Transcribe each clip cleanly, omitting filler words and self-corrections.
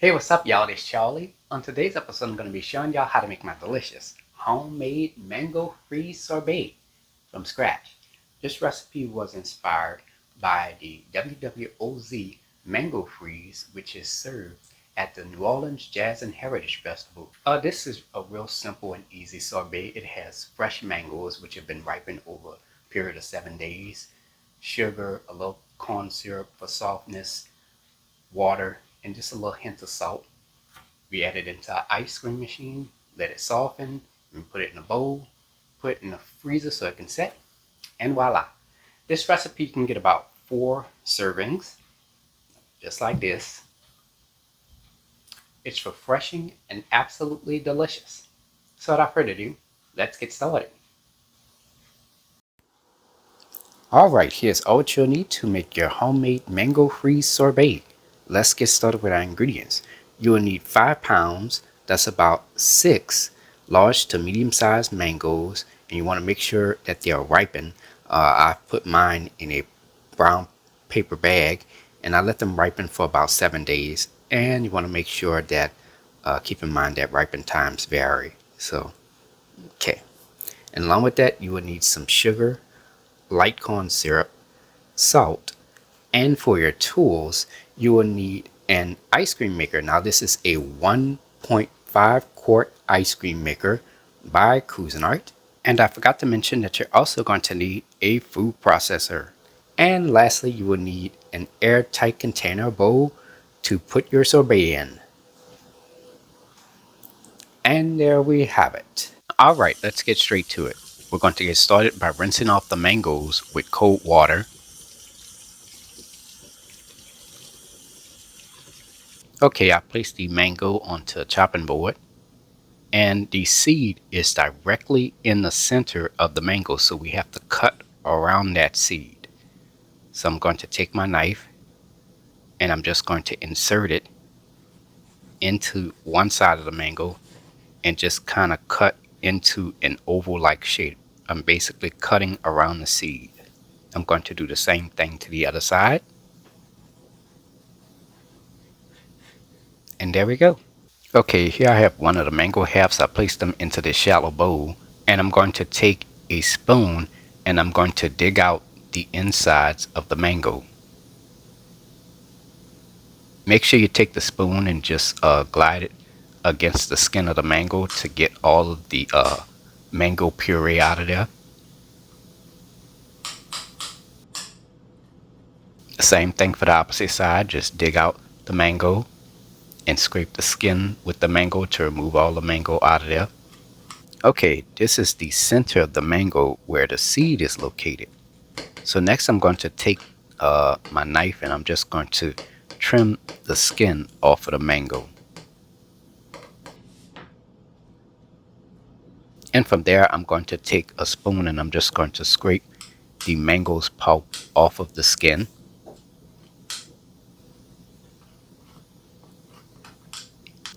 Hey, what's up, y'all? It's Charlie. On today's episode, I'm going to be showing y'all how to make my delicious homemade mango freeze sorbet from scratch. This recipe was inspired by the WWOZ Mango Freeze, which is served at the New Orleans Jazz and Heritage Festival. This is a real simple and easy sorbet. It has fresh mangoes, which have been ripened over a period of 7 days, sugar, a little corn syrup for softness, water, and just a little hint of salt. We add it into our ice cream machine, let it soften, and put it in a bowl, put it in the freezer so it can set, and voila. This recipe can get about 4 servings, just like this. It's refreshing and absolutely delicious. So without further ado, let's get started. Alright, here's all what you'll need to make your homemade mango freeze sorbet. Let's get started with our ingredients. You will need 5 pounds, that's about 6 large to medium sized mangoes, and you want to make sure that they are ripened. I put mine in a brown paper bag and I let them ripen for about 7 days, and you want to make sure that keep in mind that ripen times vary. So okay, and along with that you will need some sugar, light corn syrup, salt, and for your tools you will need an ice cream maker. Now this is a 1.5 quart ice cream maker by Cuisinart. And I forgot to mention that you're also going to need a food processor. And lastly, you will need an airtight container bowl to put your sorbet in. And there we have it. Alright, let's get straight to it. We're going to get started by rinsing off the mangoes with cold water. Okay, I placed the mango onto a chopping board, and the seed is directly in the center of the mango, so we have to cut around that seed. So I'm going to take my knife and I'm just going to insert it into one side of the mango and just kind of cut into an oval-like shape. I'm basically cutting around the seed. I'm going to do the same thing to the other side. And there we go. Okay, here I have one of the mango halves. I placed them into this shallow bowl, and I'm going to take a spoon and I'm going to dig out the insides of the mango. Make sure you take the spoon and just glide it against the skin of the mango to get all of the mango puree out of there. Same thing for the opposite side. Just dig out the mango and scrape the skin with the mango to remove all the mango out of there. Okay, this is the center of the mango where the seed is located. So next I'm going to take my knife and I'm just going to trim the skin off of the mango. And from there I'm going to take a spoon and I'm just going to scrape the mango's pulp off of the skin.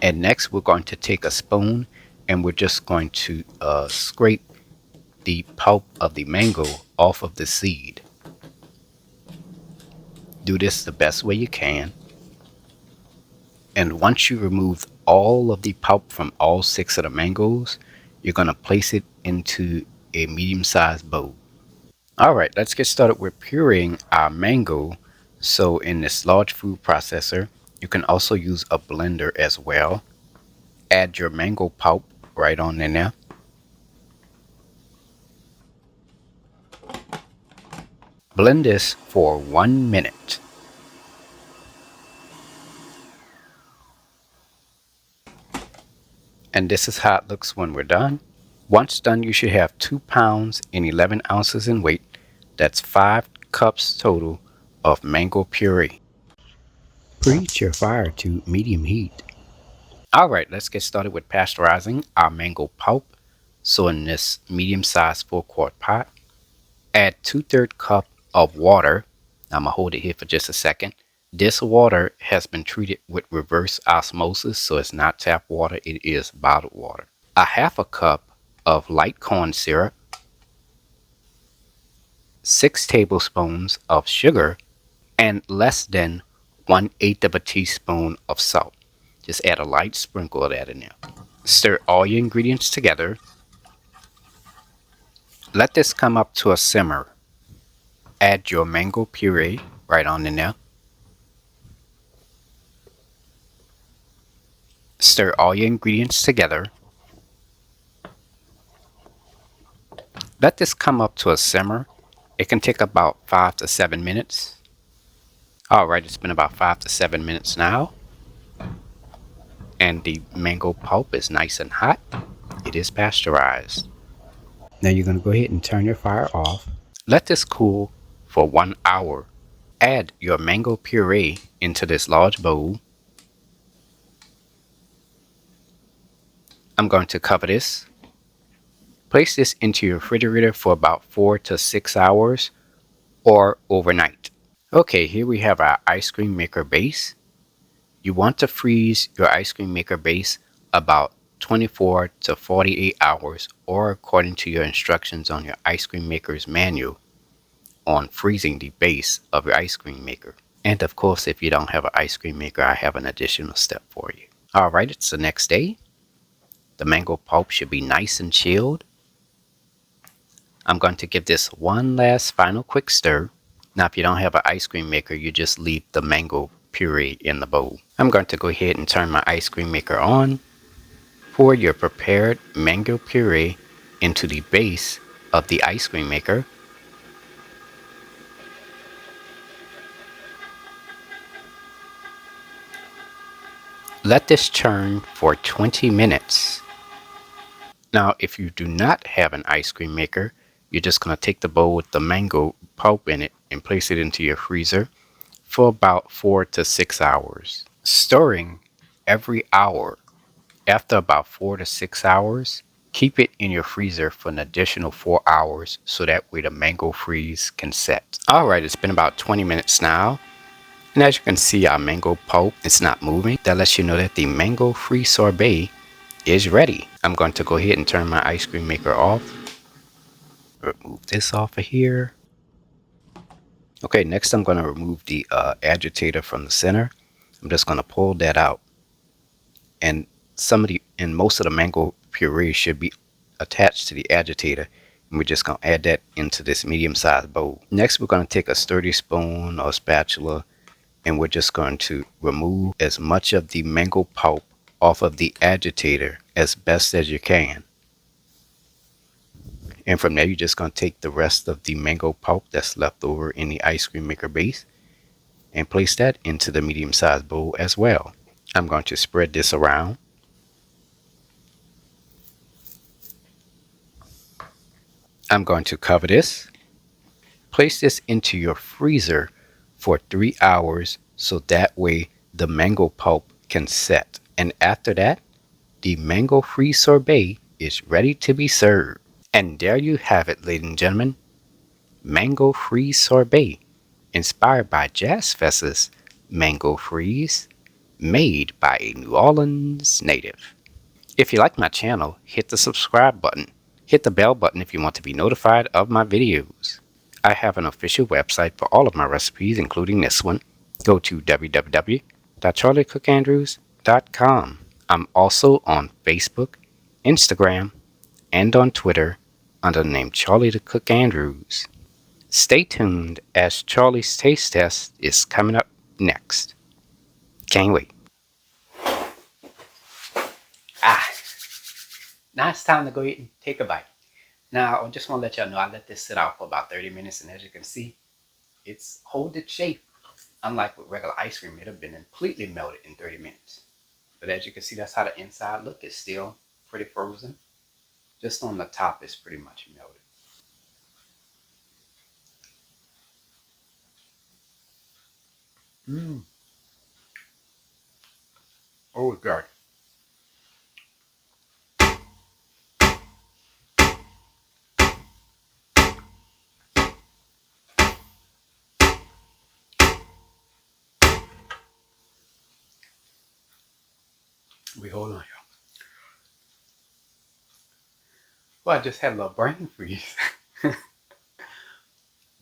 And next we're going to take a spoon and we're just going to scrape the pulp of the mango off of the seed. Do this the best way you can. And once you remove all of the pulp from all 6 of the mangoes, you're going to place it into a medium-sized bowl. Alright, let's get started with pureeing our mango. So in this large food processor, you can also use a blender as well. Add your mango pulp right on in there. Blend this for 1 minute. And this is how it looks when we're done. Once done, you should have 2 pounds and 11 ounces in weight. That's 5 cups total of mango puree. Preheat your fire to medium heat. Alright, let's get started with pasteurizing our mango pulp. So in this medium-sized 4-quart pot, add 2/3 cup of water. I'm going to hold it here for just a second. This water has been treated with reverse osmosis, so it's not tap water, it is bottled water. A 1/2 cup of light corn syrup, 6 tablespoons of sugar, and less than 1/8 of a teaspoon of salt. Just add a light sprinkle of that in there. Stir all your ingredients together. Let this come up to a simmer. Add your mango puree right on in there. Stir all your ingredients together. Let this come up to a simmer. It can take about 5 to 7 minutes. Alright, it's been about 5 to 7 minutes now. And the mango pulp is nice and hot. It is pasteurized. Now you're going to go ahead and turn your fire off. Let this cool for 1 hour. Add your mango puree into this large bowl. I'm going to cover this. Place this into your refrigerator for about 4 to 6 hours or overnight. Okay, here we have our ice cream maker base. You want to freeze your ice cream maker base about 24 to 48 hours or according to your instructions on your ice cream maker's manual on freezing the base of your ice cream maker. And of course, if you don't have an ice cream maker, I have an additional step for you. Alright, it's the next day. The mango pulp should be nice and chilled. I'm going to give this one last final quick stir. Now, if you don't have an ice cream maker, you just leave the mango puree in the bowl. I'm going to go ahead and turn my ice cream maker on. Pour your prepared mango puree into the base of the ice cream maker. Let this churn for 20 minutes. Now, if you do not have an ice cream maker, you're just going to take the bowl with the mango pulp in it and place it into your freezer for about 4 to 6 hours. Stirring every hour. After about 4 to 6 hours, keep it in your freezer for an additional 4 hours so that way the mango freeze can set. Alright, it's been about 20 minutes now. And as you can see, our mango pulp is not moving. That lets you know that the mango freeze sorbet is ready. I'm going to go ahead and turn my ice cream maker off. Remove this off of here. Okay, next I'm going to remove the agitator from the center. I'm just going to pull that out. And most of the mango puree should be attached to the agitator. And we're just going to add that into this medium-sized bowl. Next, we're going to take a sturdy spoon or spatula, and we're just going to remove as much of the mango pulp off of the agitator as best as you can. And from there, you're just going to take the rest of the mango pulp that's left over in the ice cream maker base and place that into the medium-sized bowl as well. I'm going to spread this around. I'm going to cover this. Place this into your freezer for 3 hours so that way the mango pulp can set. And after that, the mango freeze sorbet is ready to be served. And there you have it, ladies and gentlemen. Mango Freeze Sorbet, inspired by JazzFest's Mango Freeze, made by a New Orleans native. If you like my channel, hit the subscribe button. Hit the bell button if you want to be notified of my videos. I have an official website for all of my recipes, including this one. Go to www.charliethecookandrews.com. I'm also on Facebook, Instagram, and on Twitter under the name Charlie the Cook Andrews. Stay tuned as Charlie's Taste Test is coming up next. Can't wait. Now it's time to go eat and take a bite. Now, I just want to let y'all know I let this sit out for about 30 minutes, and as you can see, it's hold its shape. Unlike with regular ice cream, it would have been completely melted in 30 minutes. But as you can see, that's how the inside look. It's still pretty frozen. Just on the top, it's pretty much melted. Oh, God. Hold on, y'all. Well, I just had a little brain freeze.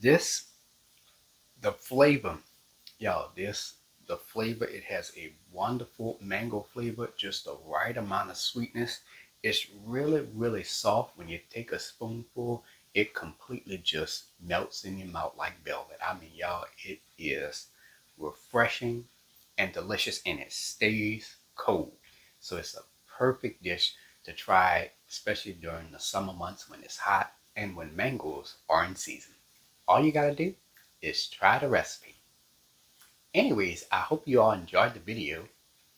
The flavor, y'all, the the flavor. It has a wonderful mango flavor, just the right amount of sweetness. It's really, really soft. When you take a spoonful, it completely just melts in your mouth like velvet. I mean, y'all, it is refreshing and delicious, and it stays cold. So it's a perfect dish to try, especially during the summer months when it's hot and when mangoes are in season. All you gotta do is try the recipe. Anyways, I hope you all enjoyed the video.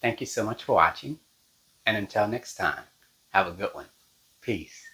Thank you so much for watching, and until next time, have a good one. Peace.